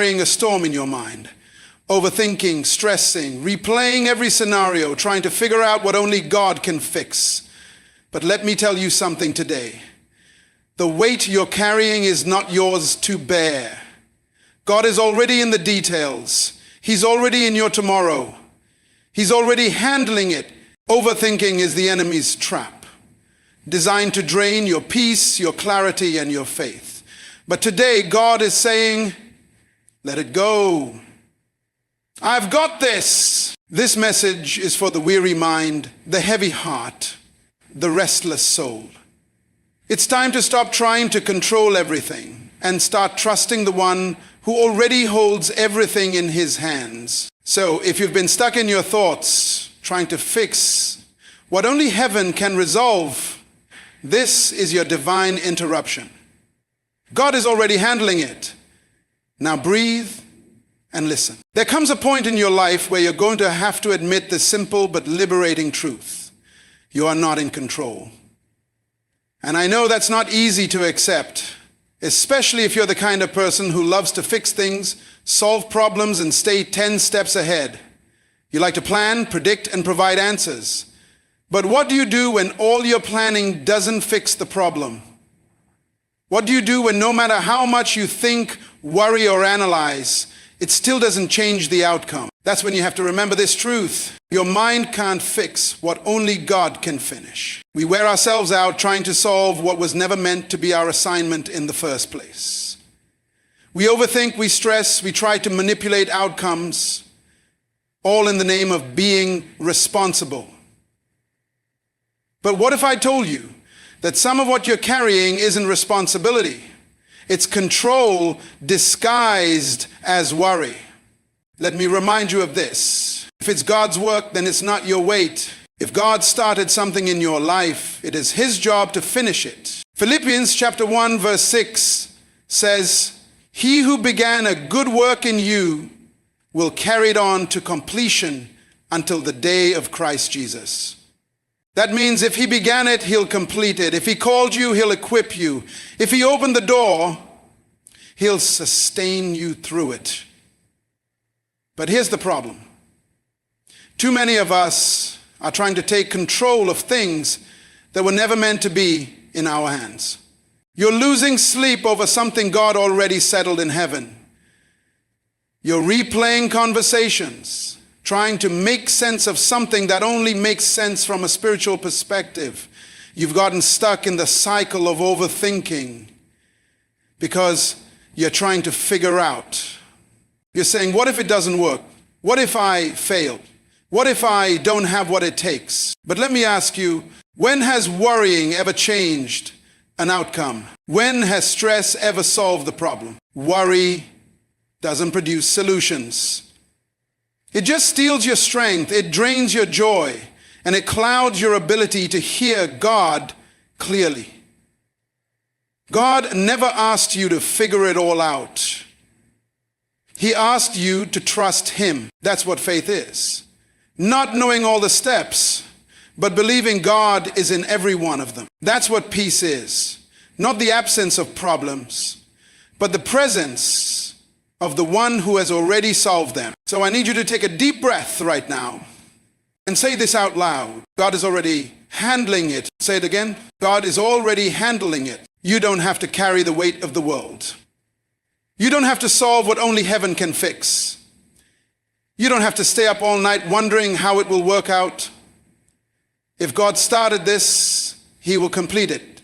carrying a storm in your mind, overthinking, stressing, replaying every scenario, trying to figure out what only God can fix. But let me tell you something today. The weight you're carrying is not yours to bear. God is already in the details. He's already in your tomorrow. He's already handling it. Overthinking is the enemy's trap, designed to drain your peace, your clarity, and your faith. But today, God is saying, let it go. I've got this. This message is for the weary mind, the heavy heart, the restless soul. It's time to stop trying to control everything and start trusting the one who already holds everything in his hands. So if you've been stuck in your thoughts, trying to fix what only heaven can resolve, this is your divine interruption. God is already handling it. Now breathe and listen. There comes a point in your life where you're going to have to admit the simple but liberating truth. You are not in control. And I know that's not easy to accept, especially if you're the kind of person who loves to fix things, solve problems, and stay 10 steps ahead. You like to plan, predict, and provide answers. But what do you do when all your planning doesn't fix the problem? What do you do when no matter how much you think, worry, or analyze, it still doesn't change the outcome? That's when you have to remember this truth. Your mind can't fix what only God can finish. We wear ourselves out trying to solve what was never meant to be our assignment in the first place. We overthink, we stress, we try to manipulate outcomes, all in the name of being responsible. But what if I told you that some of what you're carrying isn't responsibility? It's control disguised as worry. Let me remind you of this. If it's God's work, then it's not your weight. If God started something in your life, it is his job to finish it. Philippians chapter 1 verse 6 says, "He who began a good work in you will carry it on to completion until the day of Christ Jesus." That means if he began it, he'll complete it. If he called you, he'll equip you. If he opened the door, he'll sustain you through it. But here's the problem. Too many of us are trying to take control of things that were never meant to be in our hands. You're losing sleep over something God already settled in heaven. You're replaying conversations, trying to make sense of something that only makes sense from a spiritual perspective. You've gotten stuck in the cycle of overthinking because you're trying to figure out. You're saying, what if it doesn't work? What if I fail? What if I don't have what it takes? But let me ask you, when has worrying ever changed an outcome? When has stress ever solved the problem? Worry doesn't produce solutions. It just steals your strength, it drains your joy, and it clouds your ability to hear God clearly. God never asked you to figure it all out. He asked you to trust him. That's what faith is. Not knowing all the steps, but believing God is in every one of them. That's what peace is. Not the absence of problems, but the presence of the one who has already solved them. So I need you to take a deep breath right now and say this out loud. God is already handling it. Say it again. God is already handling it. You don't have to carry the weight of the world. You don't have to solve what only heaven can fix. You don't have to stay up all night wondering how it will work out. If God started this, he will complete it.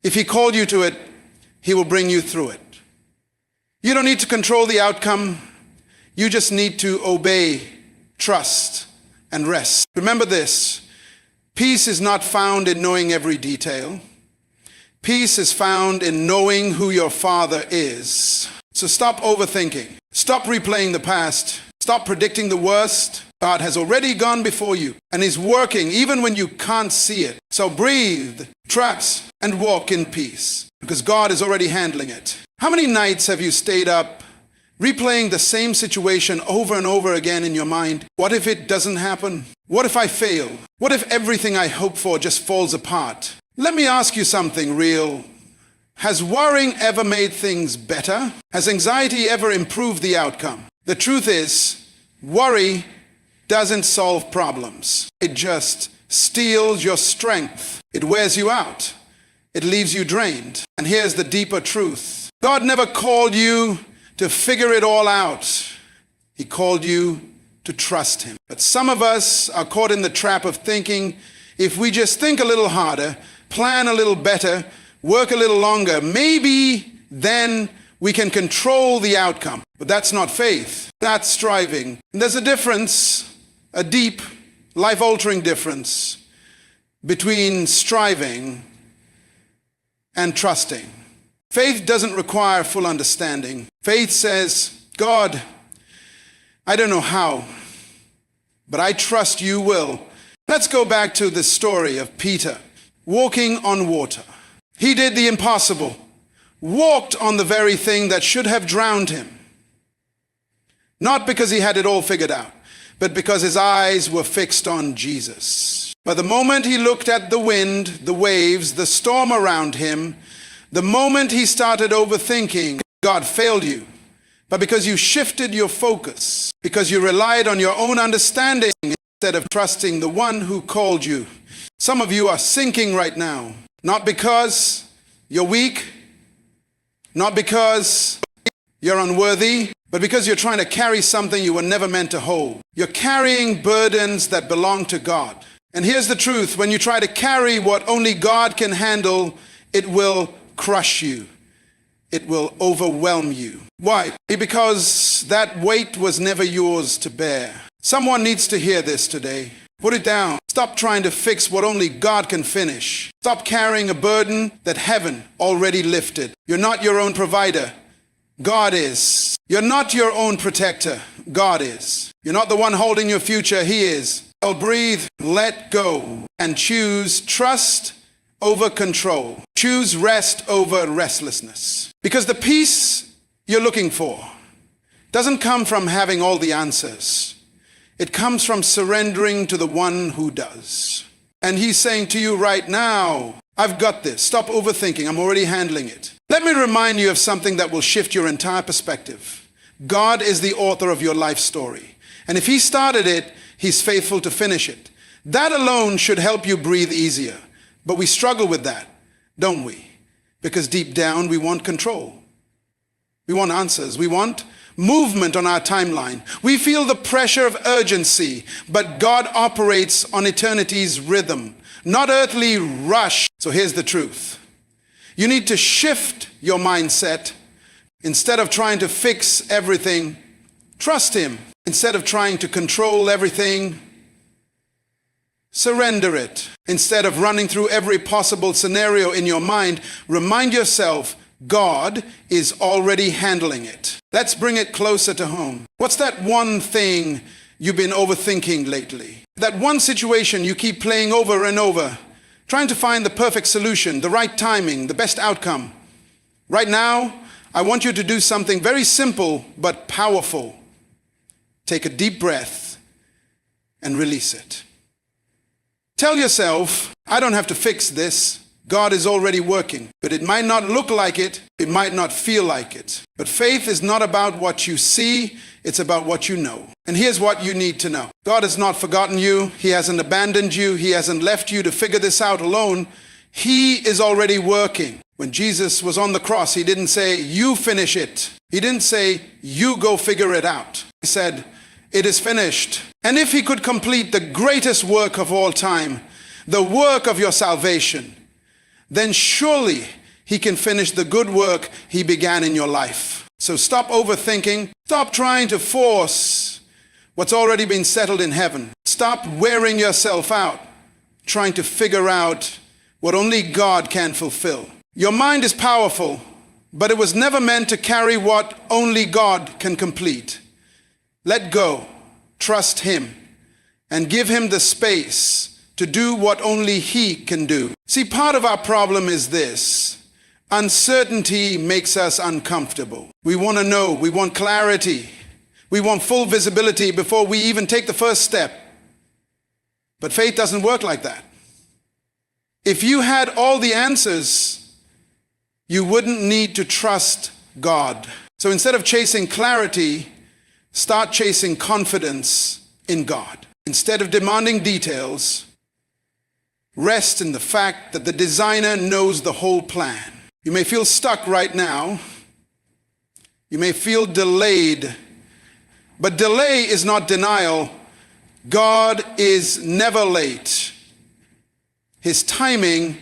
If he called you to it, he will bring you through it. You don't need to control the outcome. You just need to obey, trust, and rest. Remember this, peace is not found in knowing every detail. Peace is found in knowing who your Father is. So stop overthinking. Stop replaying the past. Stop predicting the worst. God has already gone before you, and he's working even when you can't see it. So breathe, trust, and walk in peace, because God is already handling it. How many nights have you stayed up replaying the same situation over and over again in your mind? What if it doesn't happen? What if I fail? What if everything I hope for just falls apart? Let me ask you something real. Has worrying ever made things better? Has anxiety ever improved the outcome? The truth is, worry doesn't solve problems. It just steals your strength. It wears you out. It leaves you drained. And here's the deeper truth. God never called you to figure it all out. He called you to trust him. But some of us are caught in the trap of thinking, if we just think a little harder, plan a little better, work a little longer, maybe then we can control the outcome. But that's not faith. That's striving. And there's a difference, a deep, life-altering difference between striving and trusting. Faith doesn't require full understanding. Faith says, God, I don't know how, but I trust you will. Let's go back to the story of Peter walking on water. He did the impossible, walked on the very thing that should have drowned him. Not because he had it all figured out, but because his eyes were fixed on Jesus. But the moment he looked at the wind, the waves, the storm around him, the moment he started overthinking, God failed you. But because you shifted your focus, because you relied on your own understanding instead of trusting the one who called you. Some of you are sinking right now, not because you're weak, not because you're unworthy, but because you're trying to carry something you were never meant to hold. You're carrying burdens that belong to God. And here's the truth, when you try to carry what only God can handle, it will crush you. It will overwhelm you. Why? Because that weight was never yours to bear. Someone needs to hear this today. Put it down. Stop trying to fix what only God can finish. Stop carrying a burden that heaven already lifted. You're not your own provider. God is. You're not your own protector. God is. You're not the one holding your future. He is. I'll breathe, let go, and choose trust over control. Choose rest over restlessness. Because the peace you're looking for doesn't come from having all the answers. It comes from surrendering to the one who does. And he's saying to you right now, I've got this. Stop overthinking. I'm already handling it. Let me remind you of something that will shift your entire perspective. God is the author of your life story. And if he started it, he's faithful to finish it. That alone should help you breathe easier. But we struggle with that, don't we? Because deep down, we want control. We want answers. We want movement on our timeline. We feel the pressure of urgency, but God operates on eternity's rhythm, not earthly rush. So here's the truth. You need to shift your mindset. Instead of trying to fix everything, trust him. Instead of trying to control everything, surrender it. Instead of running through every possible scenario in your mind, remind yourself, God is already handling it. Let's bring it closer to home. What's that one thing you've been overthinking lately? That one situation you keep playing over and over, trying to find the perfect solution, the right timing, the best outcome. Right now, I want you to do something very simple but powerful. Take a deep breath and release it. Tell yourself, I don't have to fix this. God is already working. But it might not look like it. It might not feel like it. But faith is not about what you see. It's about what you know. And here's what you need to know. God has not forgotten you. He hasn't abandoned you. He hasn't left you to figure this out alone. He is already working. When Jesus was on the cross, he didn't say, you finish it. He didn't say, you go figure it out. He said, it is finished. And if he could complete the greatest work of all time, the work of your salvation, then surely he can finish the good work he began in your life. So stop overthinking. Stop trying to force what's already been settled in heaven. Stop wearing yourself out, trying to figure out what only God can fulfill. Your mind is powerful, but it was never meant to carry what only God can complete. Let go, trust him, and give him the space to do what only he can do. See, part of our problem is this. Uncertainty makes us uncomfortable. We want to know, we want clarity. We want full visibility before we even take the first step. But faith doesn't work like that. If you had all the answers, you wouldn't need to trust God. So instead of chasing clarity, start chasing confidence in God. Instead of demanding details, rest in the fact that the designer knows the whole plan. You may feel stuck right now. You may feel delayed, but delay is not denial. God is never late. His timing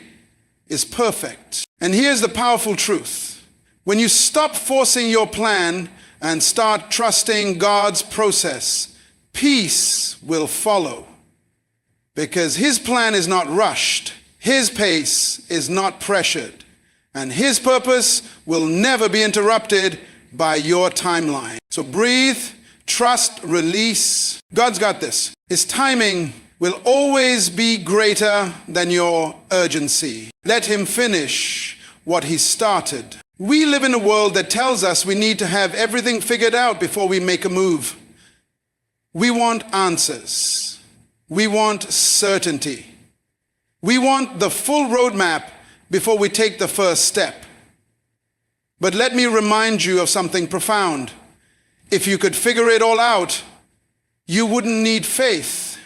is perfect. And here's the powerful truth. When you stop forcing your plan and start trusting God's process, peace will follow. Because His plan is not rushed, His pace is not pressured, and His purpose will never be interrupted by your timeline. So breathe, trust, release. God's got this. His timing will always be greater than your urgency. Let Him finish what He started. We live in a world that tells us we need to have everything figured out before we make a move. We want answers. We want certainty. We want the full roadmap before we take the first step. But let me remind you of something profound. If you could figure it all out, you wouldn't need faith.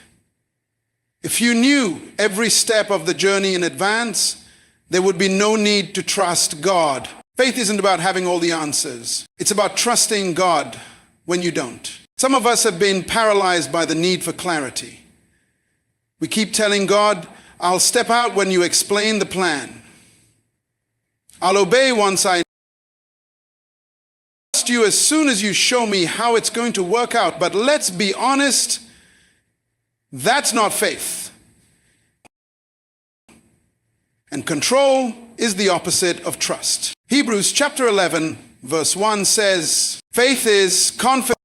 If you knew every step of the journey in advance, there would be no need to trust God. Faith isn't about having all the answers. It's about trusting God when you don't. Some of us have been paralyzed by the need for clarity. We keep telling God, I'll step out when you explain the plan. I'll obey once I trust you as soon as you show me how it's going to work out. But let's be honest, that's not faith. And control is the opposite of trust. Hebrews chapter 11, verse 1 says, faith is confidence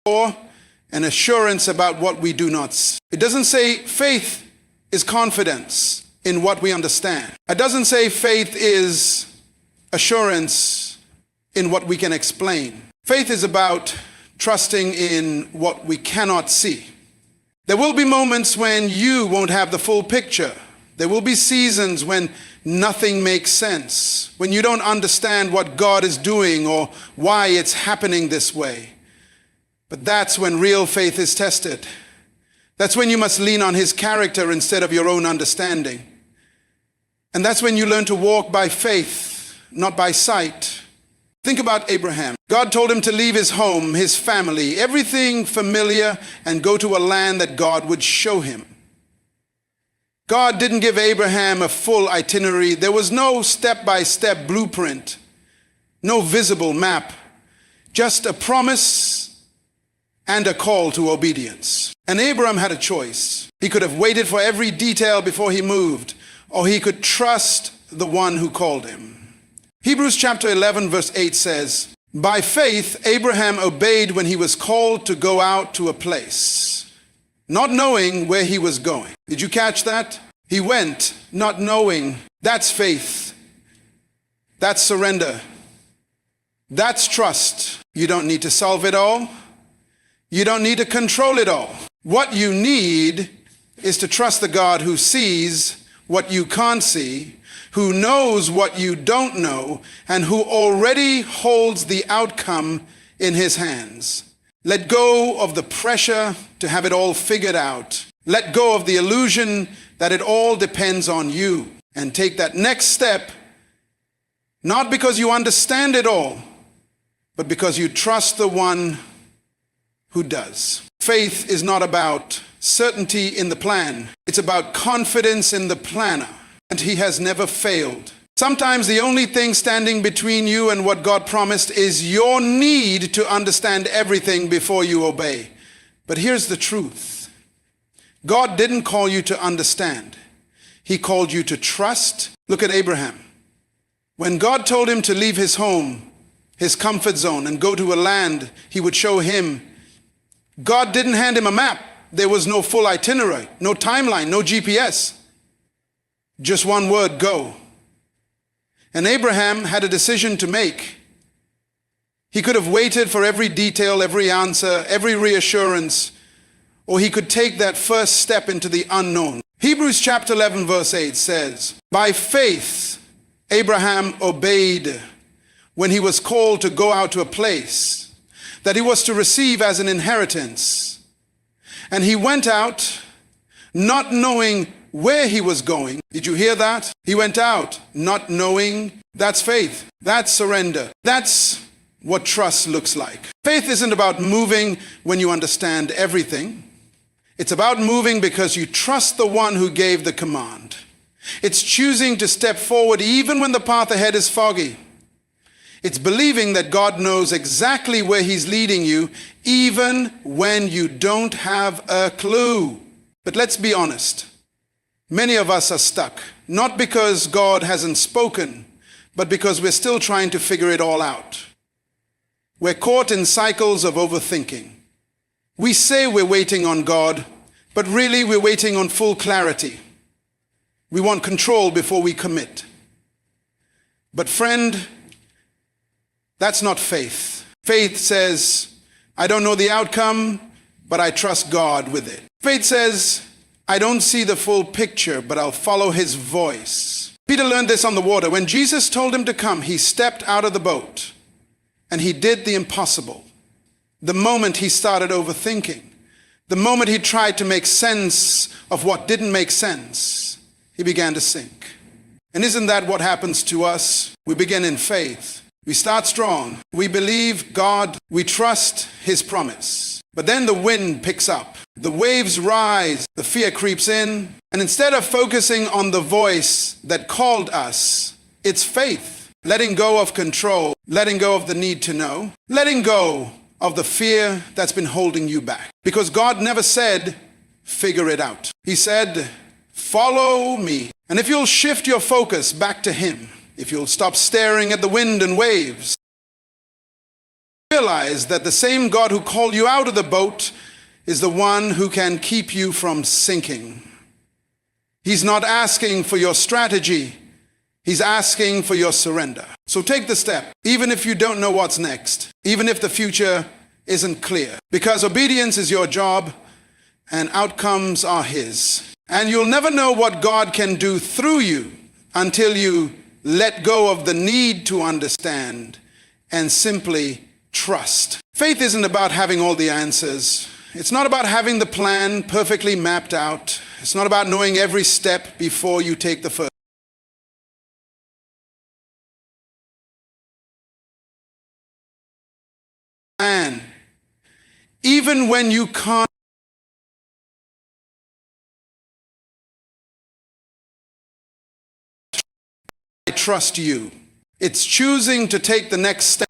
and assurance about what we do not see. It doesn't say faith is confidence in what we understand. It doesn't say faith is assurance in what we can explain. Faith is about trusting in what we cannot see. There will be moments when you won't have the full picture. There will be seasons when nothing makes sense, when you don't understand what God is doing or why it's happening this way. But that's when real faith is tested. That's when you must lean on His character instead of your own understanding. And that's when you learn to walk by faith, not by sight. Think about Abraham. God told him to leave his home, his family, everything familiar, and go to a land that God would show him. God didn't give Abraham a full itinerary. There was no step-by-step blueprint, no visible map, just a promise and a call to obedience. And Abraham had a choice. He could have waited for every detail before he moved, or he could trust the one who called him. Hebrews chapter 11 verse 8 says, by faith Abraham obeyed when he was called to go out to a place, not knowing where he was going. Did you catch that? He went not knowing. That's faith. That's surrender. That's trust. You don't need to solve it all. You don't need to control it all. What you need is to trust the God who sees what you can't see, who knows what you don't know, and who already holds the outcome in His hands. Let go of the pressure to have it all figured out. Let go of the illusion that it all depends on you, and take that next step, not because you understand it all, but because you trust the one who does. Faith is not about certainty in the plan. It's about confidence in the planner. And He has never failed. Sometimes the only thing standing between you and what God promised is your need to understand everything before you obey. But here's the truth. God didn't call you to understand. He called you to trust. Look at Abraham. When God told him to leave his home, his comfort zone, and go to a land He would show him, God didn't hand him a map. There was no full itinerary, no timeline, no GPS. Just one word, go. And Abraham had a decision to make. He could have waited for every detail, every answer, every reassurance, or he could take that first step into the unknown. Hebrews chapter 11 verse 8 says, by faith Abraham obeyed when he was called to go out to a place that he was to receive as an inheritance. And he went out not knowing where he was going. Did you hear that? He went out not knowing. That's faith. That's surrender. That's what trust looks like. Faith isn't about moving when you understand everything. It's about moving because you trust the one who gave the command. It's choosing to step forward even when the path ahead is foggy. It's believing that God knows exactly where he's leading you, even when you don't have a clue. But let's be honest. Many of us are stuck, not because God hasn't spoken, but because we're still trying to figure it all out. We're caught in cycles of overthinking. We say we're waiting on God, but really we're waiting on full clarity. We want control before we commit. But friend, that's not faith. Faith says, I don't know the outcome, but I trust God with it. Faith says, I don't see the full picture, but I'll follow his voice. Peter learned this on the water. When Jesus told him to come, he stepped out of the boat and he did the impossible. The moment he started overthinking, the moment he tried to make sense of what didn't make sense, he began to sink. And isn't that what happens to us? We begin in faith. We start strong. We believe God. We trust his promise. But then the wind picks up. The waves rise. The fear creeps in. And instead of focusing on the voice that called us, it's faith. Letting go of control. Letting go of the need to know. Letting go of the fear that's been holding you back. Because God never said, figure it out. He said, follow me. And if you'll shift your focus back to him, if you'll stop staring at the wind and waves, realize that the same God who called you out of the boat is the one who can keep you from sinking. He's not asking for your strategy. He's asking for your surrender. So take the step, even if you don't know what's next, even if the future isn't clear, because obedience is your job and outcomes are his. And you'll never know what God can do through you until you let go of the need to understand and simply trust. Faith isn't about having all the answers. It's not about having the plan perfectly mapped out. It's not about knowing every step before you take the first. And even when you can't, I trust you. It's choosing to take the next step.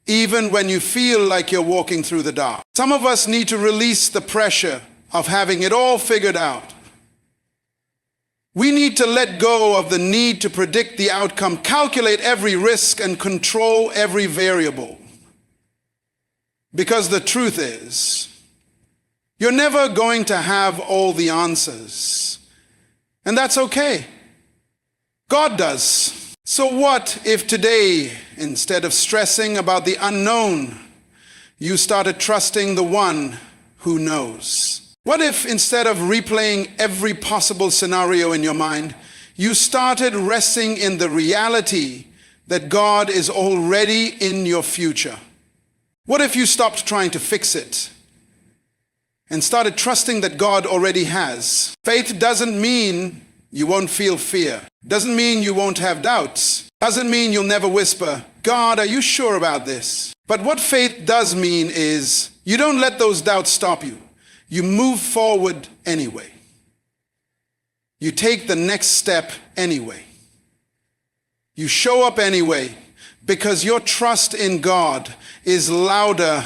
Even when you feel like you're walking through the dark. Some of us need to release the pressure of having it all figured out. We need to let go of the need to predict the outcome, calculate every risk, and control every variable. Because the truth is, you're never going to have all the answers. And that's okay. God does. So what if today, instead of stressing about the unknown, you started trusting the one who knows? What if instead of replaying every possible scenario in your mind, you started resting in the reality that God is already in your future? What if you stopped trying to fix it and started trusting that God already has? Faith doesn't mean you won't feel fear. Doesn't mean you won't have doubts. Doesn't mean you'll never whisper, God, are you sure about this? But what faith does mean is you don't let those doubts stop you. You move forward anyway. You take the next step anyway. You show up anyway because your trust in God is louder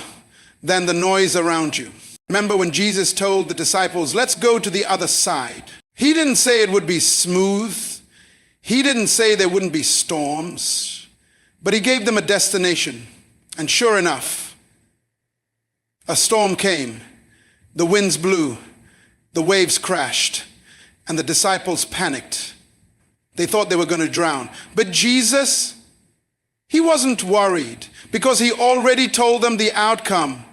than the noise around you. Remember when Jesus told the disciples, let's go to the other side. He didn't say it would be smooth. He didn't say there wouldn't be storms, but he gave them a destination. And sure enough, a storm came. The winds blew, the waves crashed, and the disciples panicked. They thought they were going to drown. But Jesus, he wasn't worried because he already told them the outcome.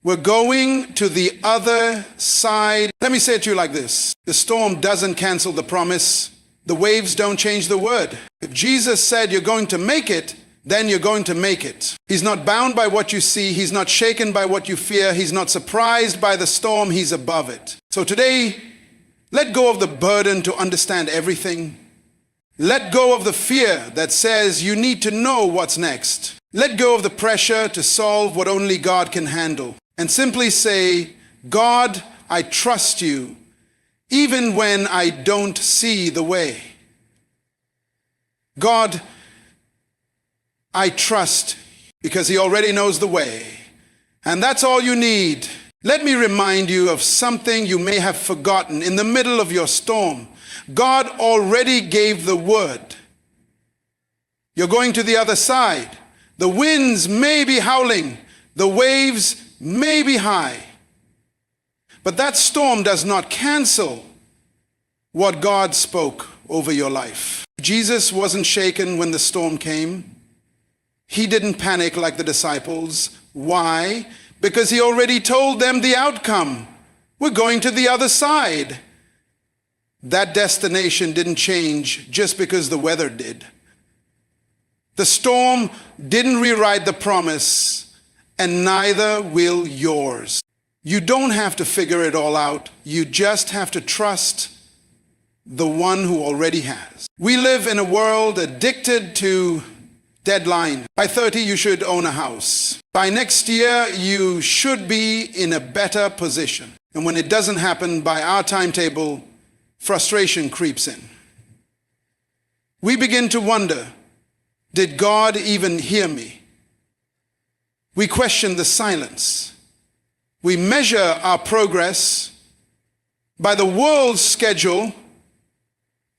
We're going to the other side. Let me say it to you like this. The storm doesn't cancel the promise. The waves don't change the word. If Jesus said you're going to make it, then you're going to make it. He's not bound by what you see. He's not shaken by what you fear. He's not surprised by the storm. He's above it. So today, let go of the burden to understand everything. Let go of the fear that says you need to know what's next. Let go of the pressure to solve what only God can handle. And simply say, God, I trust you, even when I don't see the way. God, I trust because He already knows the way. And that's all you need. Let me remind you of something you may have forgotten in the middle of your storm. God already gave the word. You're going to the other side. The winds may be howling. The waves may be high. But that storm does not cancel what God spoke over your life. Jesus wasn't shaken when the storm came. He didn't panic like the disciples. Why? Because He already told them the outcome. We're going to the other side. That destination didn't change just because the weather did. The storm didn't rewrite the promise, and neither will yours. You don't have to figure it all out. You just have to trust the one who already has. We live in a world addicted to deadline. By 30, you should own a house. By next year, you should be in a better position. And when it doesn't happen by our timetable, frustration creeps in. We begin to wonder, did God even hear me? We question the silence. We measure our progress by the world's schedule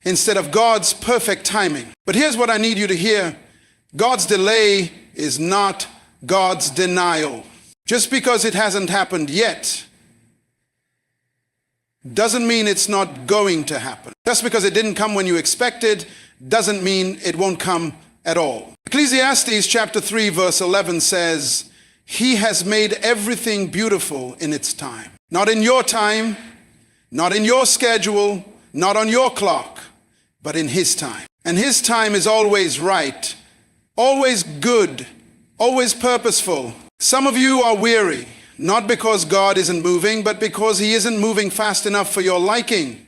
instead of God's perfect timing. But here's what I need you to hear. God's delay is not God's denial. Just because it hasn't happened yet doesn't mean it's not going to happen. Just because it didn't come when you expected doesn't mean it won't come at all. Ecclesiastes chapter 3 verse 11 says, He has made everything beautiful in its time. Not in your time, not in your schedule, not on your clock, but in His time. And His time is always right, always good, always purposeful. Some of you are weary, not because God isn't moving, but because He isn't moving fast enough for your liking.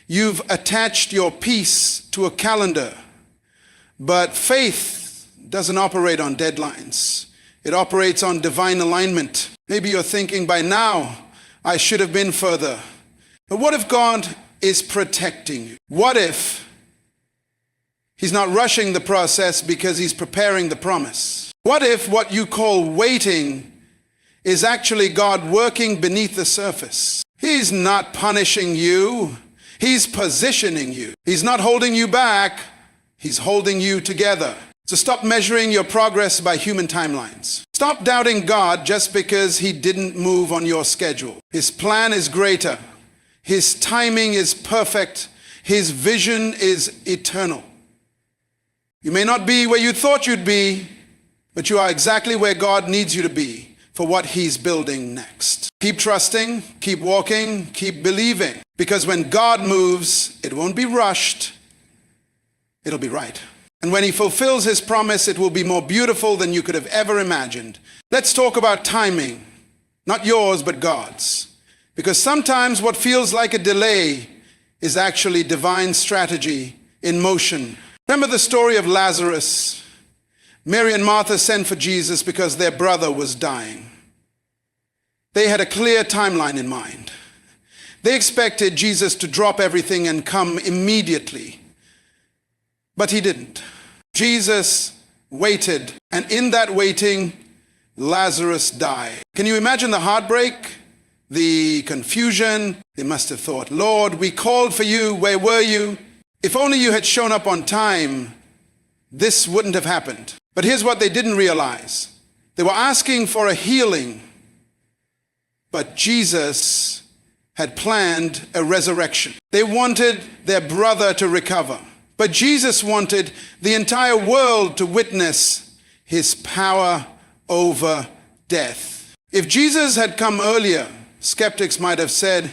You've attached your peace to a calendar. But faith doesn't operate on deadlines. It operates on divine alignment. Maybe you're thinking by now, I should have been further. But what if God is protecting you? What if He's not rushing the process because He's preparing the promise? What if what you call waiting is actually God working beneath the surface? He's not punishing you. He's positioning you. He's not holding you back. He's holding you together. So stop measuring your progress by human timelines. Stop doubting God just because He didn't move on your schedule. His plan is greater. His timing is perfect. His vision is eternal. You may not be where you thought you'd be, but you are exactly where God needs you to be for what He's building next. Keep trusting, keep walking, keep believing. Because when God moves, it won't be rushed. It'll be right. And when He fulfills His promise, it will be more beautiful than you could have ever imagined. Let's talk about timing. Not yours, but God's. Because sometimes what feels like a delay is actually divine strategy in motion. Remember the story of Lazarus? Mary and Martha sent for Jesus because their brother was dying. They had a clear timeline in mind. They expected Jesus to drop everything and come immediately. But He didn't. Jesus waited, and in that waiting, Lazarus died. Can you imagine the heartbreak, the confusion? They must have thought, Lord, we called for you. Where were you? If only you had shown up on time, this wouldn't have happened. But here's what they didn't realize. They were asking for a healing, but Jesus had planned a resurrection. They wanted their brother to recover. But Jesus wanted the entire world to witness His power over death. If Jesus had come earlier, skeptics might have said,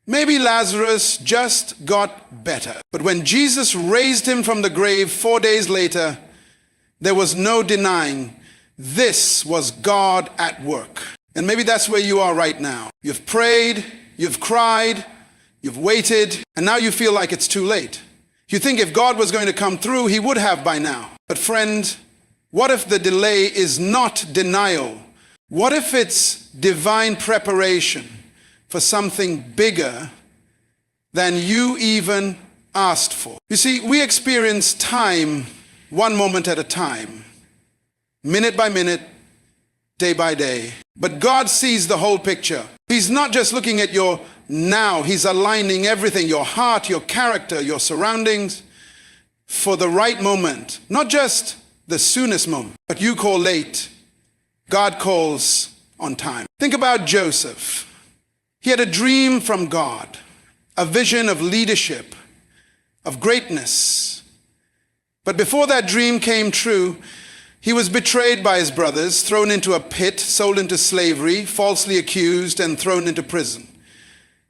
maybe Lazarus just got better. But when Jesus raised him from the grave 4 days later, there was no denying this was God at work. And maybe that's where you are right now. You've prayed, you've cried, you've waited, and now you feel like it's too late. You think if God was going to come through, he would have by now. But friend, what if the delay is not denial? What if it's divine preparation for something bigger than you even asked for? You see, we experience time one moment at a time, minute by minute, day by day. But God sees the whole picture. He's not just looking at your now, he's aligning everything, your heart, your character, your surroundings, for the right moment. Not just the soonest moment, but you call late. God calls on time. Think about Joseph. He had a dream from God, a vision of leadership, of greatness. But before that dream came true, he was betrayed by his brothers, thrown into a pit, sold into slavery, falsely accused, and thrown into prison.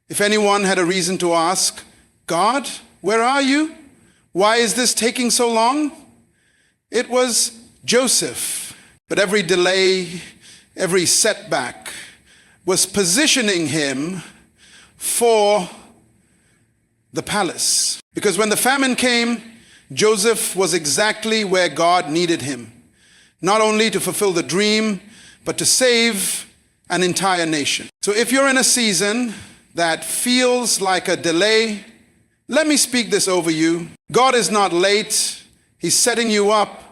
If anyone had a reason to ask, God, where are you? Why is this taking so long? It was Joseph. But every delay, every setback was positioning him for the palace. Because when the famine came, Joseph was exactly where God needed him. Not only to fulfill the dream, but to save an entire nation. So if you're in a season that feels like a delay, let me speak this over you. God is not late. He's setting you up.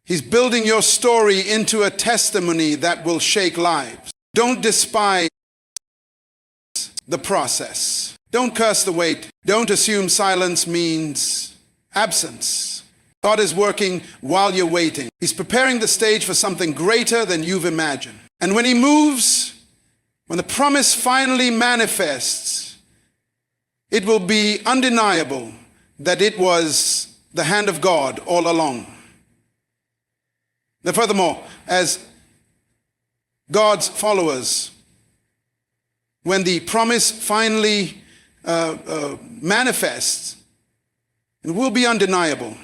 He's building your story into a testimony that will shake lives. Don't despise the process. Don't curse the wait. Don't assume silence means absence. God is working while you're waiting. He's preparing the stage for something greater than you've imagined. And when he moves, when the promise finally manifests, it will be undeniable that it was the hand of God all along. Now, furthermore, as God's followers, when the promise finally manifests, it will be undeniable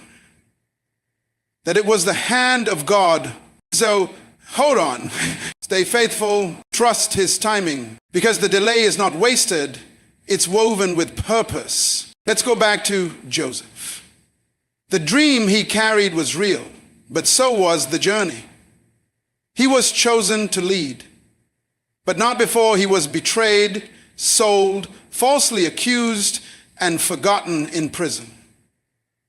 that it was the hand of God. So hold on, stay faithful, trust his timing, because the delay is not wasted, it's woven with purpose. Let's go back to Joseph. The dream he carried was real, but so was the journey. He was chosen to lead, but not before he was betrayed, sold, falsely accused, and forgotten in prison.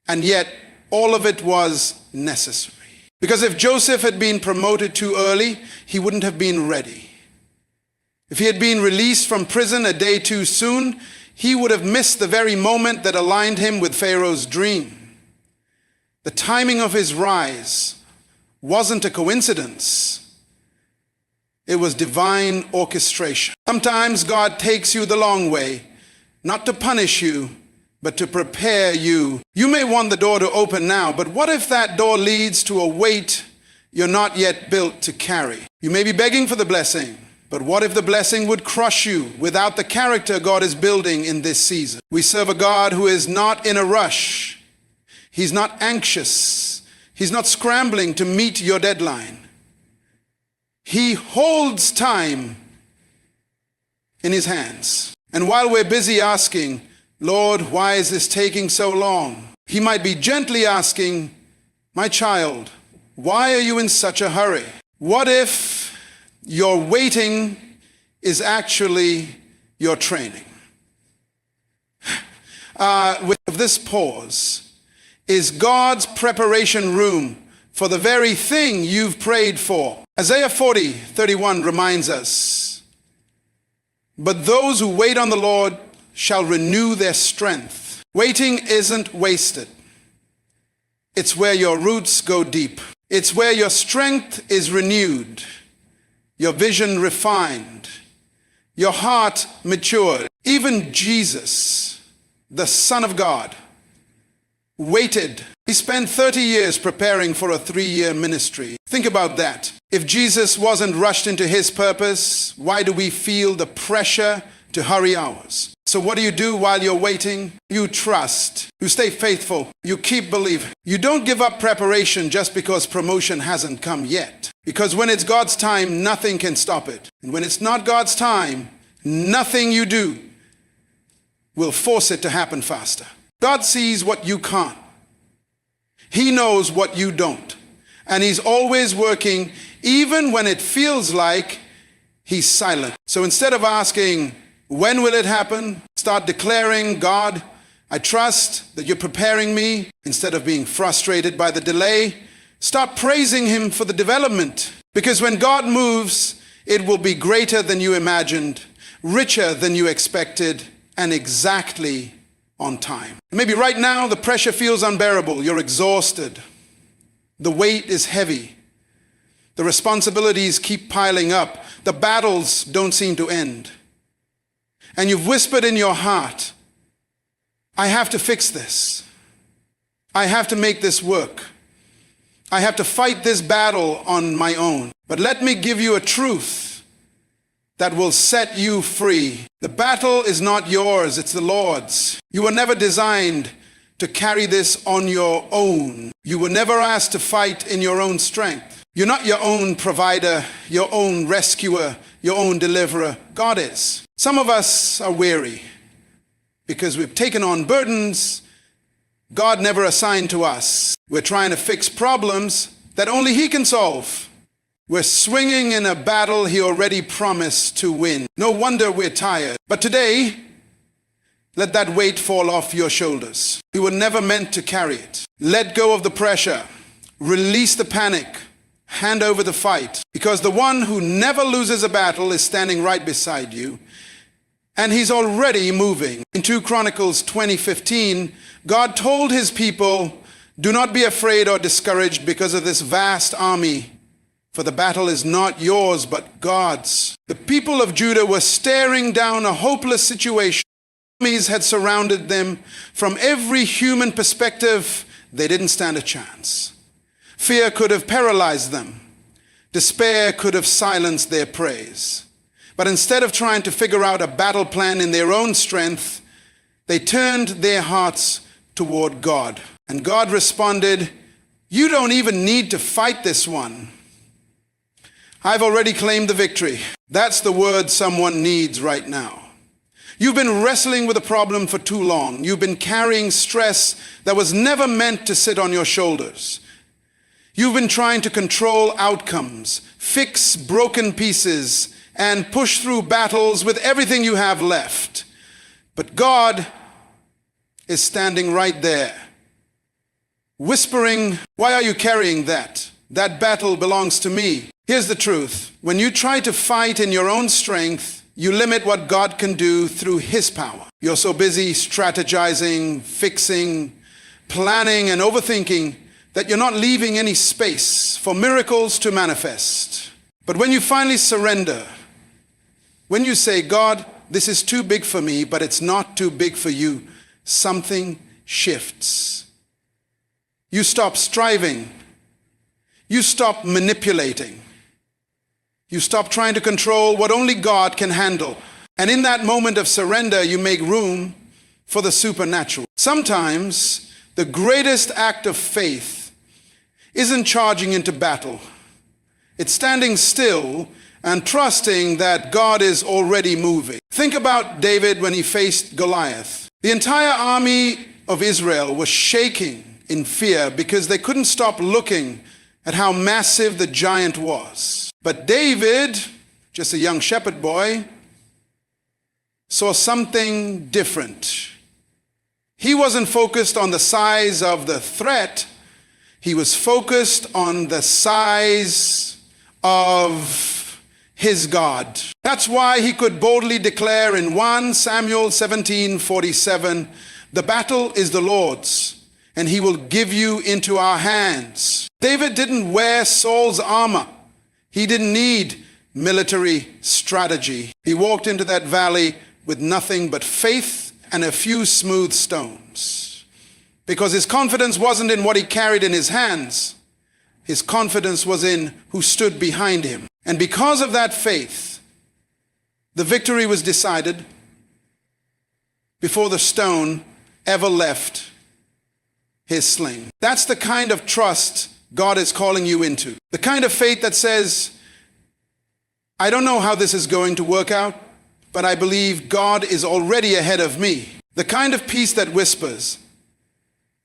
And yet, all of it was necessary. Because if Joseph had been promoted too early, he wouldn't have been ready. If he had been released from prison a day too soon, he would have missed the very moment that aligned him with Pharaoh's dream. The timing of his rise wasn't a coincidence. It was divine orchestration. Sometimes God takes you the long way, not to punish you, but to prepare you. You may want the door to open now, but what if that door leads to a weight you're not yet built to carry? You may be begging for the blessing, but what if the blessing would crush you without the character God is building in this season? We serve a God who is not in a rush. He's not anxious. He's not scrambling to meet your deadline. He holds time in his hands. And while we're busy asking, Lord, why is this taking so long? He might be gently asking, my child, why are you in such a hurry? What if your waiting is actually your training? With this pause, is God's preparation room for the very thing you've prayed for? Isaiah 40:31 reminds us, but those who wait on the Lord shall renew their strength. Waiting isn't wasted. It's where your roots go deep. It's where your strength is renewed, your vision refined, your heart matured. Even Jesus, the Son of God, waited. He spent 30 years preparing for a 3-year ministry. Think about that. If Jesus wasn't rushed into his purpose, why do we feel the pressure to hurry ours? So what do while you're waiting? You trust. You stay faithful. You keep believing. You don't give up preparation just because promotion hasn't come yet. Because when it's God's time, nothing can stop it. And when it's not God's time, nothing you do will force it to happen faster. God sees what you can't. He knows what you don't. And he's always working, even when it feels like he's silent. So instead of asking, when will it happen? Start declaring, God, I trust that you're preparing me. Instead of being frustrated by the delay, start praising him for the development. Because when God moves, it will be greater than you imagined, richer than you expected, and exactly on time. Maybe right now the pressure feels unbearable. You're exhausted. The weight is heavy. The responsibilities keep piling up. The battles don't seem to end. And you've whispered in your heart, I have to fix this. I have to make this work. I have to fight this battle on my own. But let me give you a truth that will set you free. The battle is not yours, it's the Lord's. You were never designed to carry this on your own. You were never asked to fight in your own strength. You're not your own provider, your own rescuer, your own deliverer. God is. Some of us are weary because we've taken on burdens God never assigned to us. We're trying to fix problems that only he can solve. We're swinging in a battle he already promised to win. No wonder we're tired. But today, let that weight fall off your shoulders. You were never meant to carry it. Let go of the pressure. Release the panic. Hand over the fight. Because the one who never loses a battle is standing right beside you. And he's already moving. In 2 Chronicles 20:15, God told his people, do not be afraid or discouraged because of this vast army, for the battle is not yours but God's. The people of Judah were staring down a hopeless situation. Enemies had surrounded them. From every human perspective, they didn't stand a chance. Fear could have paralyzed them. Despair could have silenced their praise. But instead of trying to figure out a battle plan in their own strength, they turned their hearts toward God. And God responded, you don't even need to fight this one. I've already claimed the victory. That's the word someone needs right now. You've been wrestling with a problem for too long. You've been carrying stress that was never meant to sit on your shoulders. You've been trying to control outcomes, fix broken pieces, and push through battles with everything you have left. But God is standing right there, whispering, why are you carrying that? That battle belongs to me. Here's the truth. When you try to fight in your own strength, you limit what God can do through his power. You're so busy strategizing, fixing, planning, and overthinking that you're not leaving any space for miracles to manifest. But when you finally surrender, when you say, God, this is too big for me, but it's not too big for you, something shifts. You stop striving. You stop manipulating. You stop trying to control what only God can handle. And in that moment of surrender, you make room for the supernatural. Sometimes the greatest act of faith isn't charging into battle. It's standing still and trusting that God is already moving. Think about David when he faced Goliath. The entire army of Israel was shaking in fear because they couldn't stop looking at how massive the giant was. But David, just a young shepherd boy, saw something different. He wasn't focused on the size of the threat. He was focused on the size of his God. That's why he could boldly declare in 1 Samuel 17:47, the battle is the Lord's, and he will give you into our hands. David didn't wear Saul's armor. He didn't need military strategy. He walked into that valley with nothing but faith and a few smooth stones. Because his confidence wasn't in what he carried in his hands. His confidence was in who stood behind him. And because of that faith, the victory was decided before the stone ever left his sling. That's the kind of trust God is calling you into. The kind of faith that says, I don't know how this is going to work out, but I believe God is already ahead of me. The kind of peace that whispers,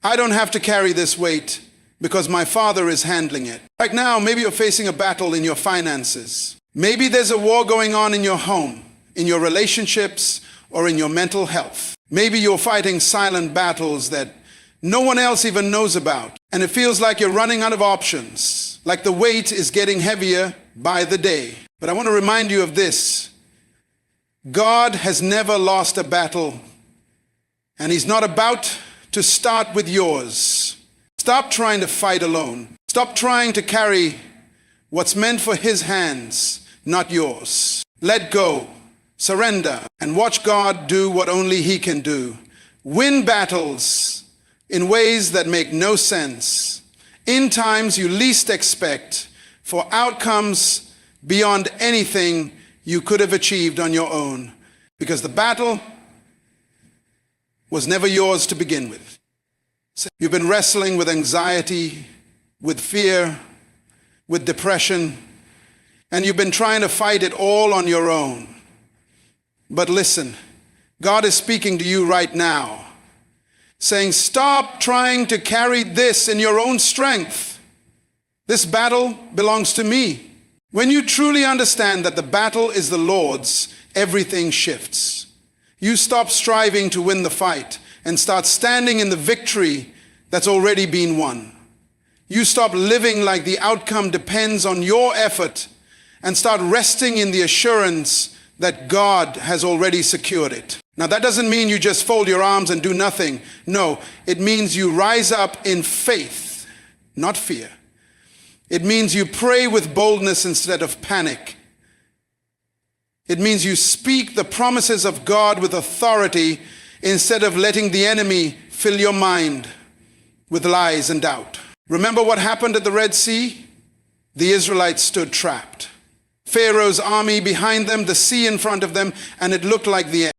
I don't have to carry this weight because my Father is handling it. Right now, maybe you're facing a battle in your finances. Maybe there's a war going on in your home, in your relationships, or in your mental health. Maybe you're fighting silent battles that no one else even knows about. And it feels like you're running out of options, like the weight is getting heavier by the day. But I want to remind you of this. God has never lost a battle, and he's not about to start with yours. Stop trying to fight alone. Stop trying to carry what's meant for his hands, not yours. Let go, surrender, and watch God do what only he can do. Win battles in ways that make no sense, in times you least expect, for outcomes beyond anything you could have achieved on your own, because the battle was never yours to begin with. You've been wrestling with anxiety, with fear, with depression, and you've been trying to fight it all on your own. But listen, God is speaking to you right now, saying, stop trying to carry this in your own strength. This battle belongs to me. When you truly understand that the battle is the Lord's, everything shifts. You stop striving to win the fight and start standing in the victory that's already been won. You stop living like the outcome depends on your effort and start resting in the assurance that God has already secured it. Now, that doesn't mean you just fold your arms and do nothing. No, it means you rise up in faith, not fear. It means you pray with boldness instead of panic. It means you speak the promises of God with authority instead of letting the enemy fill your mind with lies and doubt. Remember what happened at the Red Sea? The Israelites stood trapped. Pharaoh's army behind them, the sea in front of them, and it looked like the end.